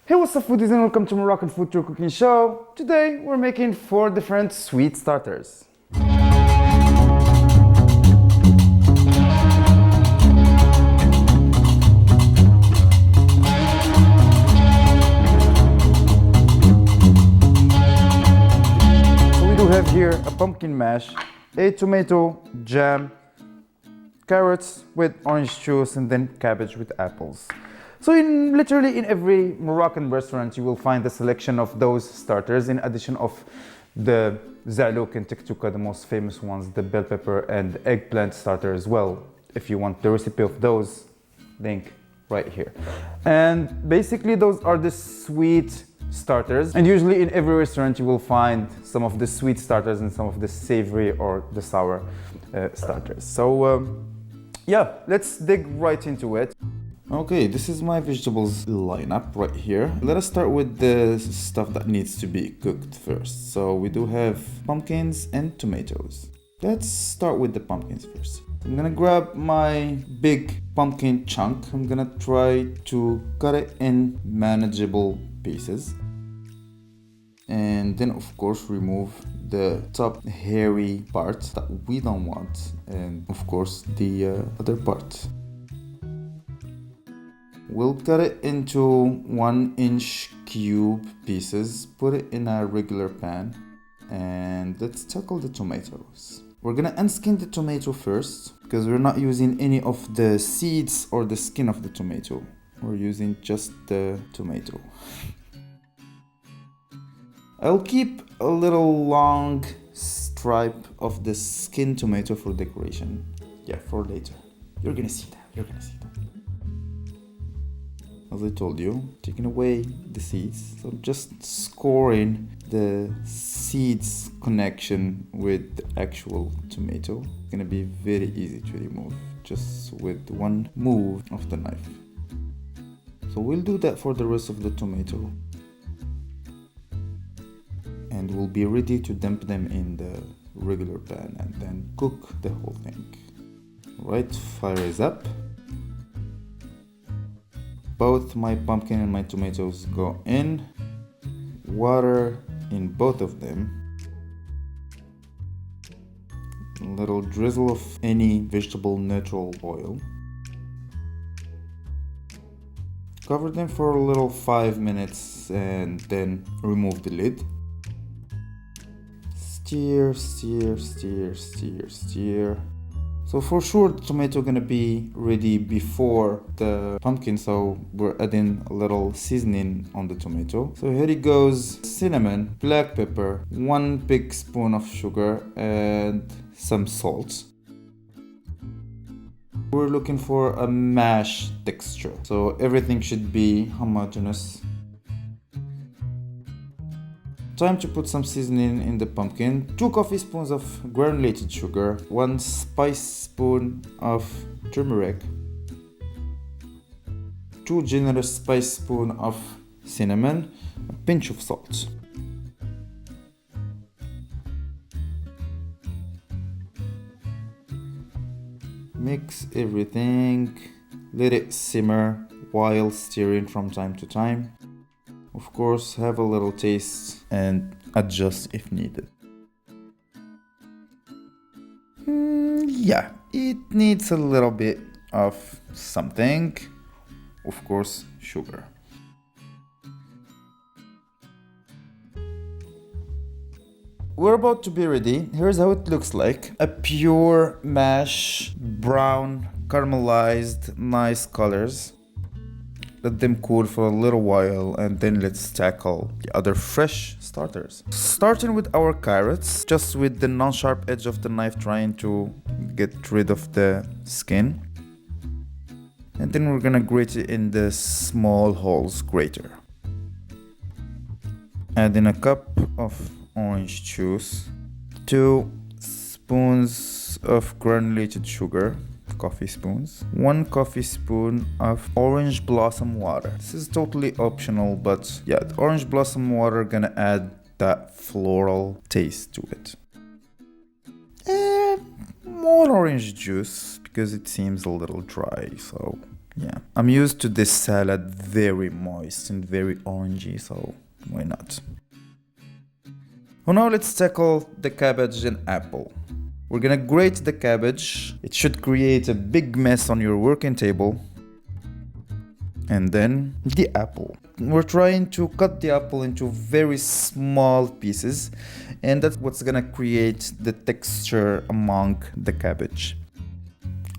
Hey, what's up foodies and welcome to Moroccan Food Tour Cooking Show. Today we're making 4 different sweet starters. So we do have here a pumpkin mash, a tomato jam, carrots with orange juice, and then cabbage with apples. So literally in every Moroccan restaurant you will find a selection of those starters, in addition of the zalouk and tiktuka, the most famous ones, the bell pepper and eggplant starter as well. If you want the recipe of those, link right here. And basically those are the sweet starters, and usually in every restaurant you will find some of the sweet starters and some of the savory or the sour starters. So yeah, let's dig right into it. Okay, this is my vegetables lineup right here. Let us start with the stuff that needs to be cooked first. So we do have pumpkins and tomatoes. Let's start with the pumpkins first. I'm gonna grab my big pumpkin chunk. I'm gonna try to cut it in manageable pieces. And then of course remove the top hairy part that we don't want, and of course the other part. We'll cut it into 1-inch cube pieces, put it in a regular pan, and let's tackle the tomatoes. We're gonna unskin the tomato first, because we're not using any of the seeds or the skin of the tomato. We're using just the tomato. I'll keep a little long stripe of the skin tomato for decoration. Yeah, for later. You're gonna see that. As I told you, taking away the seeds. So I'm just scoring the seeds connection with the actual tomato. It's gonna be very easy to remove, just with one move of the knife. So we'll do that for the rest of the tomato. And we'll be ready to dump them in the regular pan and then cook the whole thing. Right, fire is up. Both my pumpkin and my tomatoes go in. Water in both of them. A little drizzle of any vegetable neutral oil. Cover them for a little 5 minutes and then remove the lid. Stir. So for sure the tomato gonna be ready before the pumpkin, so we're adding a little seasoning on the tomato. So here it goes: cinnamon, black pepper, 1 big spoon of sugar, and some salt. We're looking for a mash texture, so everything should be homogeneous. Time to put some seasoning in the pumpkin. 2 coffee spoons of granulated sugar, 1 spice spoon of turmeric, 2 generous spice spoons of cinnamon, a pinch of salt. Mix everything, let it simmer while stirring from time to time. Of course, have a little taste and adjust if needed. Yeah, it needs a little bit of something. Of course, sugar. We're about to be ready. Here's how it looks like. A pure mash, brown, caramelized, nice colors. Let them cool for a little while, and then let's tackle the other fresh starters. Starting with our carrots, just with the non-sharp edge of the knife, trying to get rid of the skin. And then we're gonna grate it in the small holes grater. Add in a cup of orange juice, 2 spoons of granulated sugar, coffee spoons, 1 coffee spoon of orange blossom water. This is totally optional, but yeah, the orange blossom water gonna add that floral taste to it. And more orange juice because it seems a little dry, so Yeah, I'm used to this salad very moist and very orangey, so why not? Well, now let's tackle the cabbage and apple. We're gonna grate the cabbage. It should create a big mess on your working table. And then the apple. We're trying to cut the apple into very small pieces, and that's what's gonna create the texture among the cabbage.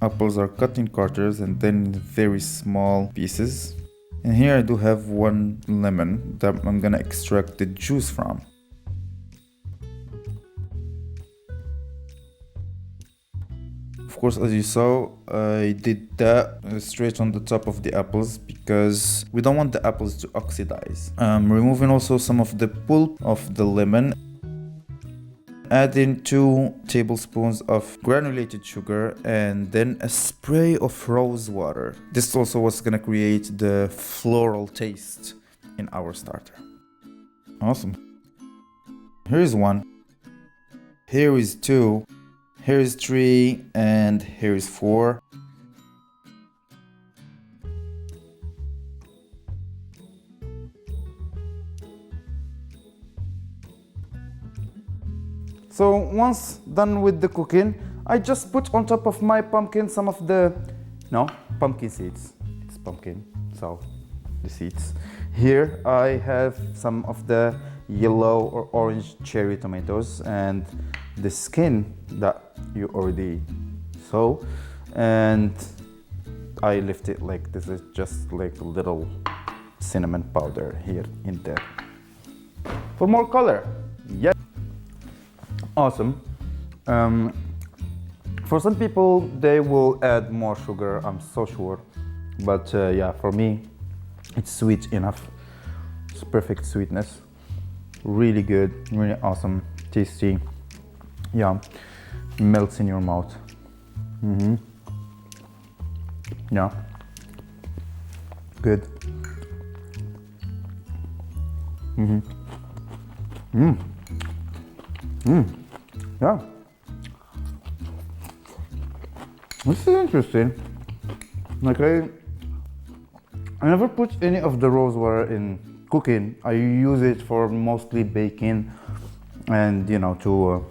Apples are cut in quarters and then in very small pieces. And here I do have one lemon that I'm gonna extract the juice from. Of course, as you saw, I did that straight on the top of the apples because we don't want the apples to oxidize. Removing also some of the pulp of the lemon. Add in 2 tablespoons of granulated sugar and then a spray of rose water. This is also what's gonna create the floral taste in our starter. Awesome. Here's 1. Here is 2. Here is 3 and here is 4. So once done with the cooking, I just put on top of my pumpkin some of the, pumpkin seeds. It's pumpkin, so the seeds. Here I have some of the yellow or orange cherry tomatoes and the skin that you already saw, and I left it like this is just like a little cinnamon powder here in there for more color. Yeah, awesome. For some people they will add more sugar, I'm so sure, but yeah, for me it's sweet enough. It's perfect sweetness, really good, really awesome, tasty. Yeah, melts in your mouth. Yeah, good. Yeah, this is interesting. Like I never put any of the rose water in cooking. I use it for mostly baking and to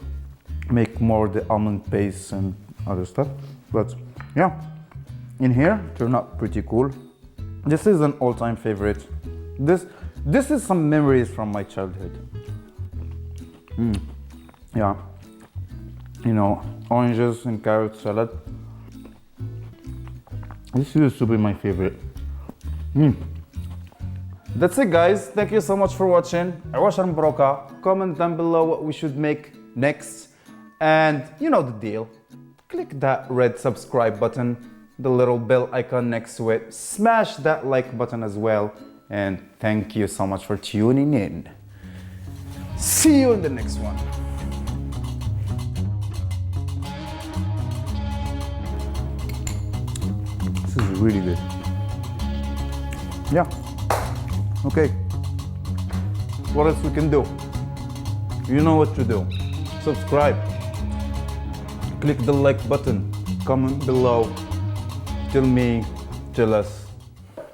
make more the almond paste and other stuff. But yeah, in here turned out pretty cool. This is an all-time favorite. This is some memories from my childhood. Yeah, oranges and carrot salad. This used to be my favorite. That's it, guys. Thank you so much for watching. I was Broka. Comment down below what we should make next. And you know the deal. Click that red subscribe button, the little bell icon next to it. Smash that like button as well. And thank you so much for tuning in. See you in the next one. This is really good. Yeah. Okay. What else we can do? You know what to do. Subscribe. Click the like button. Comment below. Tell me, tell us